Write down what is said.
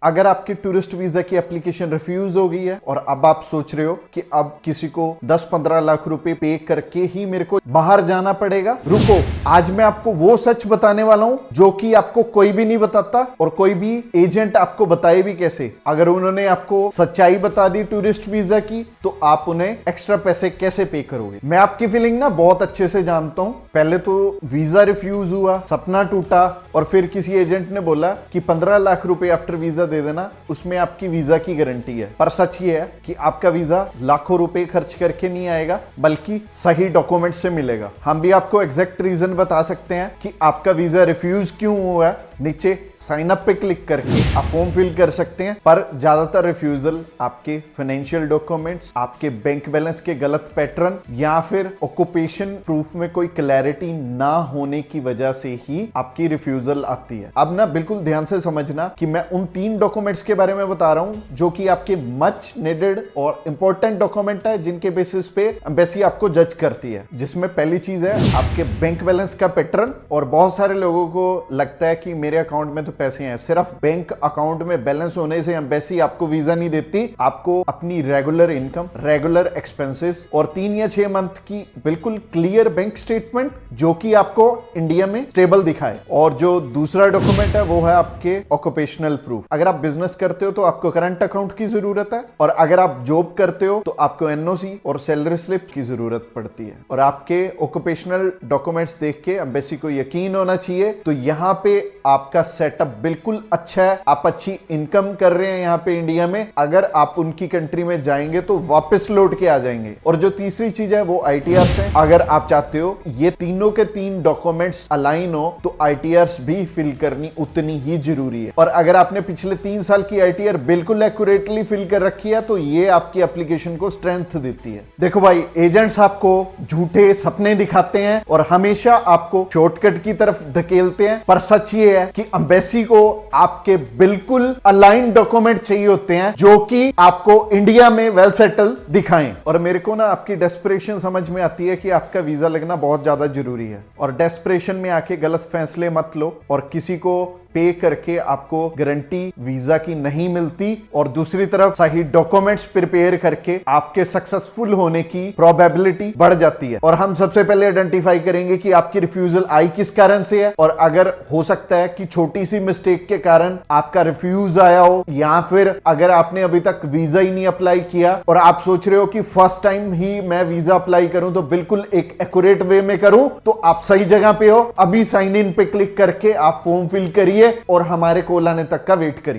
अगर आपकी tourist visa की एप्लीकेशन रिफ्यूज हो गई है और अब आप सोच रहे हो कि अब किसी को 10-15 लाख रुपए पे करके ही मेरे को बाहर जाना पड़ेगा, रुको, आज मैं आपको वो सच बताने वाला हूं जो कि आपको कोई भी नहीं बताता और कोई भी एजेंट आपको बताए भी कैसे। अगर उन्होंने आपको सच्चाई बता दी टूरिस्ट वीजा की तो आप उन्हें एक्स्ट्रा पैसे कैसे पे करोगे। मैं आपकी फीलिंग ना बहुत अच्छे से जानता हूं। पहले तो वीजा रिफ्यूज हुआ, सपना टूटा और फिर किसी एजेंट ने बोला कि 15 लाख रुपए आफ्टर वीजा दे देना, उसमें आपकी वीजा की गारंटी है। पर सच ये है कि आपका वीजा लाखों रुपए खर्च करके नहीं आएगा बल्कि सही डॉक्यूमेंट से मिलेगा। हम भी आपको एग्जैक्ट रीजन बता सकते हैं कि आपका वीजा रिफ्यूज क्यों हुआ है। नीचे साइन अप पे क्लिक करके आप फॉर्म फिल कर सकते हैं। पर ज्यादातर रिफ्यूजल आपके फाइनेंशियल डॉक्यूमेंट्स, आपके बैंक बैलेंस के गलत पैटर्न या फिर ऑक्यूपेशन प्रूफ में कोई क्लैरिटी ना होने की वजह से ही आपकी रिफ्यूजल आती है। अब ना बिल्कुल ध्यान से समझना कि मैं उन 3 डॉक्यूमेंट्स के बारे में बता रहा हूं जो कि आपके मच नीडेड और इंपॉर्टेंट डॉक्यूमेंट है, जिनके बेसिस पे एम्बेसी आपको जज करती है। जिसमें पहली चीज है आपके बैंक बैलेंस का पैटर्न। और बहुत सारे लोगों को लगता है कि मेरे अकाउंट में तो पैसे हैं, सिर्फ बैंक अकाउंट में बैलेंस होने से एम्बेसी आपको वीजा नहीं देती। आपको अपनी रेगुलर इनकम, रेगुलर एक्सपेंसेस और 3 या 6 मंथ की बिल्कुल क्लियर बैंक स्टेटमेंट जो कि आपको इंडिया में स्टेबल दिखाए। और जो दूसरा डॉक्यूमेंट है वो है आपके ऑक्यूपेशनल प्रूफ। अगर आप बिजनेस करते हो तो आपको करंट अकाउंट की जरूरत है, और अगर आप जॉब करते हो तो आपको एनओसी और सैलरी स्लिप की जरूरत पड़ती है। और आपके ऑक्यूपेशनल डॉक्यूमेंट्स देख के एम्बेसी को यकीन होना चाहिए तो यहाँ पे आपका सेटअप बिल्कुल अच्छा है, आप अच्छी इनकम कर रहे हैं यहाँ पे इंडिया में। अगर आप उनकी कंट्री में जाएंगे तो वापस लौट के आ जाएंगे। और जो तीसरी चीज है वो आईटीआर्स है। अगर आप चाहते हो ये तीनों के 3 डॉक्यूमेंट्स अलाइन हो तो आईटीआर्स भी फिल करनी उतनी ही जरूरी है। और अगर आपने पिछले 3 साल की आईटीआर बिल्कुल एक्यूरेटली फिल कर रखी है तो ये आपकी एप्लीकेशन को स्ट्रेंथ देती है। देखो भाई, एजेंट्स आपको झूठे सपने दिखाते हैं और हमेशा आपको शॉर्टकट की तरफ धकेलते हैं, पर सच ये है कि एम्बेसी को आपके बिल्कुल अलाइन डॉक्यूमेंट चाहिए होते हैं जो कि आपको इंडिया में वेल सेटल दिखाएं। और मेरे को ना आपकी डेस्परेशन समझ में आती है कि आपका वीजा लगना बहुत ज्यादा जरूरी है, और डेस्परेशन में आके गलत फैसले मत लो और किसी को पे करके आपको गारंटी वीजा की नहीं मिलती। और दूसरी तरफ सही डॉक्यूमेंट्स प्रिपेयर करके आपके सक्सेसफुल होने की प्रोबेबिलिटी बढ़ जाती है। और हम सबसे पहले आइडेंटिफाई करेंगे कि आपकी रिफ्यूजल आई किस कारण से है, और अगर हो सकता है कि छोटी सी मिस्टेक के कारण आपका रिफ्यूज आया हो, या फिर अगर आपने अभी तक वीजा ही नहीं अप्लाई किया और आप सोच रहे हो कि फर्स्ट टाइम ही मैं वीजा अप्लाई करूं तो बिल्कुल एक एक्यूरेट वे में करूं, तो आप सही जगह पे हो। अभी साइन इन पे क्लिक करके आप फॉर्म फिल करिए और हमारे कॉल आने तक का वेट करिए।